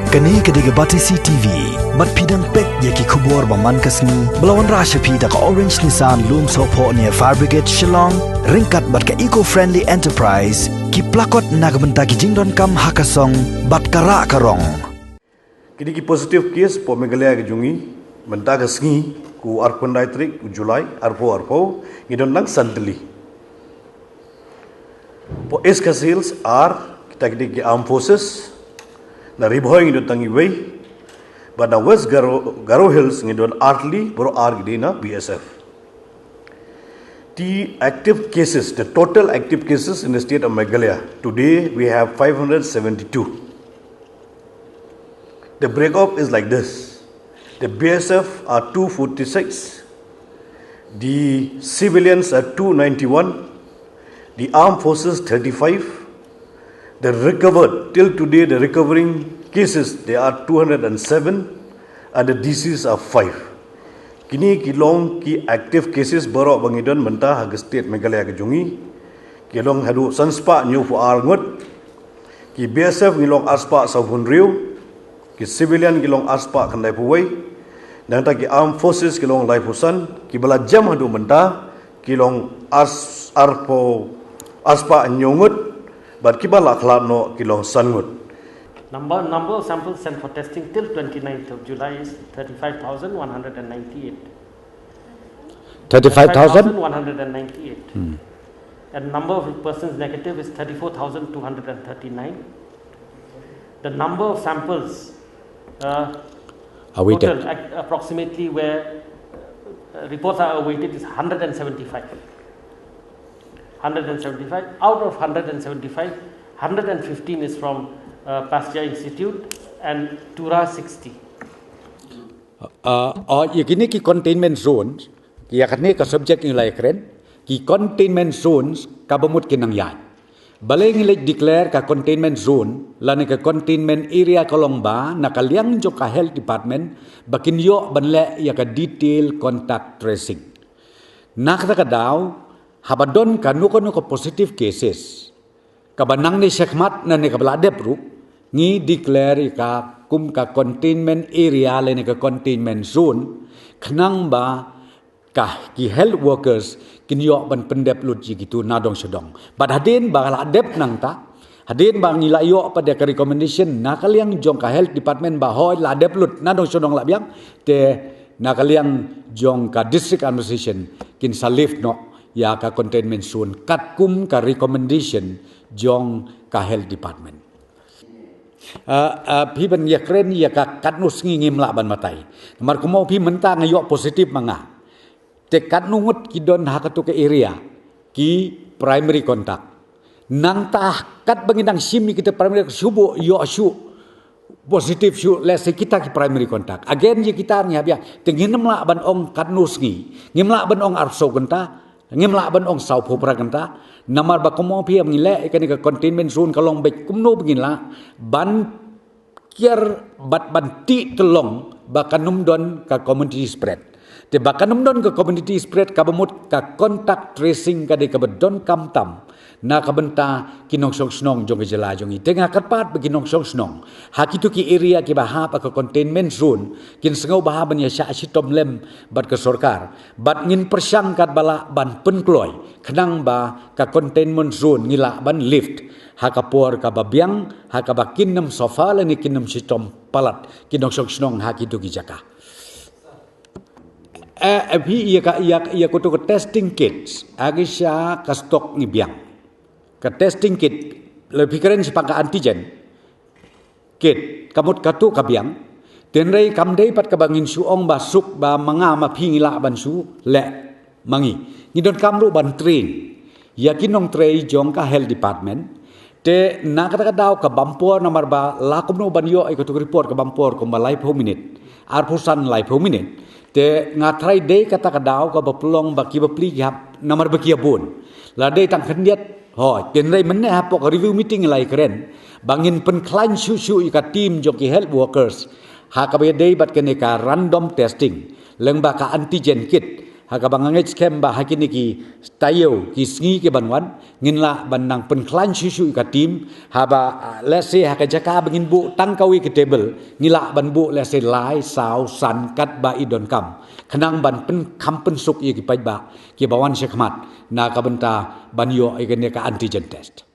Kani kediga Batisi TV, mat pidang pek yaki kubur baman kasni, belawan rasha pida ka Orange Nissan Loom Sopo near Fire Brigade Shillong, ringkat bat ka eco-friendly enterprise, ki plakot nagbenta ki jingdon kam hakasong, bat kara karong. Kini ki positive case po Meghalaya ke jungi, menta kasngi ku arpon daitrik ku Julai arpo ngidon lang santli. Po escasils are kita ki armed forces na riboy ngidon tangi way, but na West Garo Hills ngidon artli bro na BSF. The active cases, the total active cases in the state of Meghalaya, today we have 572. The breakup is like this. The BSF are 246, the civilians are 291, the armed forces 35, the recovered, till today the recovering cases, they are 207 and the deceased are 5. Kini kilong ki active cases baru bangidon mentah hag state Meghalaya ke jungi, kilong hadu sanspa new for arngut, ki BSF ngilong aspa saubun riu, ki civilian kilong aspa kandai puwai, dan ta ki armed forces kilong lai pusan, ki bala jam hadu mentah, kilong aspa nyongut, but kibala khlano kilong sangut. Number of samples sent for testing till 29th of July is 35,198. 35,198. And number of persons negative is 34,239. The number of samples awaited, total, approximately where reports are awaited, is 175. 175. Out of 175, 115 is from Pasteur Institute and Tura 60. Yakini ki containment zones, ki yakni ka subject yung laikren, ki containment zones kabamut kinang yan. Balay ngilik declare ka containment zone, lani ka containment area kalong ba, nakaliang jo ka health department, bakin yo banle ya ka detail contact tracing. Nakata ka daw, habadon ka nuko positive cases, kabanang ni sekmat na ni kabaladep ru, ngi declare ka kum ka containment area lani ka containment zone, kenang ba ka ki health workers kinyo ban pendep lut gitu nadong sedong. Bad hadin ba adep nang ta, hadin ba ngilayo pada ka recommendation nakaliang jong ka health department ba hoy la adep lut nadong sedong la biang te nakaliang jong ka district administration kin salif no ya ka containment zone kat kum ka recommendation jong ka health department. Pi ban ya kren ya ka katnus ngim la ban matai. Mar kumo pi menta ngayo positif manga. Te katnungut kidon hakatu ke area ki primary contact. Nang tah kat bangidang simi kita primary subu yo asu positif su lese kita ki primary contact. Again je kita nya bia tenginem la ban ong katnus ngi. Ngim la ban ong arso genta, ngim la ban ong sau phopra genta. Namar ba komo pi ngile ikan ka containment zone kalong bek kumno begin ban kier bat banti telong bakanum don ka community spread. Te bakanum don ka community spread kabamut ka contact tracing ka de kabadon kamtam na kabenta kinong snong jong jela jong itenga katpat beginong snong hakitu ki area ki baha pa ka containment zone kin sengau baha ban ya sya sitom lem bat ka sorkar bat ngin persyang kat bala ban penkloy kenang ba ka containment zone ngila ban lift hakapor ka babiang hakabakin nem sofa lani kinem sitom palat kinong snong hakitu ki jaka. Ia kutu ke testing kits agisya ka stok ngibiang ke testing kit lebih keren sepangka antigen kit kamut katu kabiang tenrei kamdei pat kabangin suong basuk ba manga mapingila ban su le mangi ngidon kamru ban train yakinong trei jong ka health department te nakata daw ka bampor nomor ba lakum no ban yo ikutu report ka bampor ko malai po minute arpusan lai po minute te ngatrai dei kata ka daw ka bapulong baki bapli hap nomor baki abun la dei tang kendiat ho tenrei menne hapok review meeting lai keren bangin penklan su ika team joki health workers ha ka be dei bat kene ka random testing leng ba ka antigen kit bangangai skem ba hakini ki tayo ki sngi ke banwan nginla banang penklan susu ka tim haba let's say jaka bangin bu tangkawi ke table ngila ban bu let's say lai sau san kat ba idon kam kenang ban pen kampen suk ye ki pai ba ki bawan sekmat na ka benta ban yo ka antigen test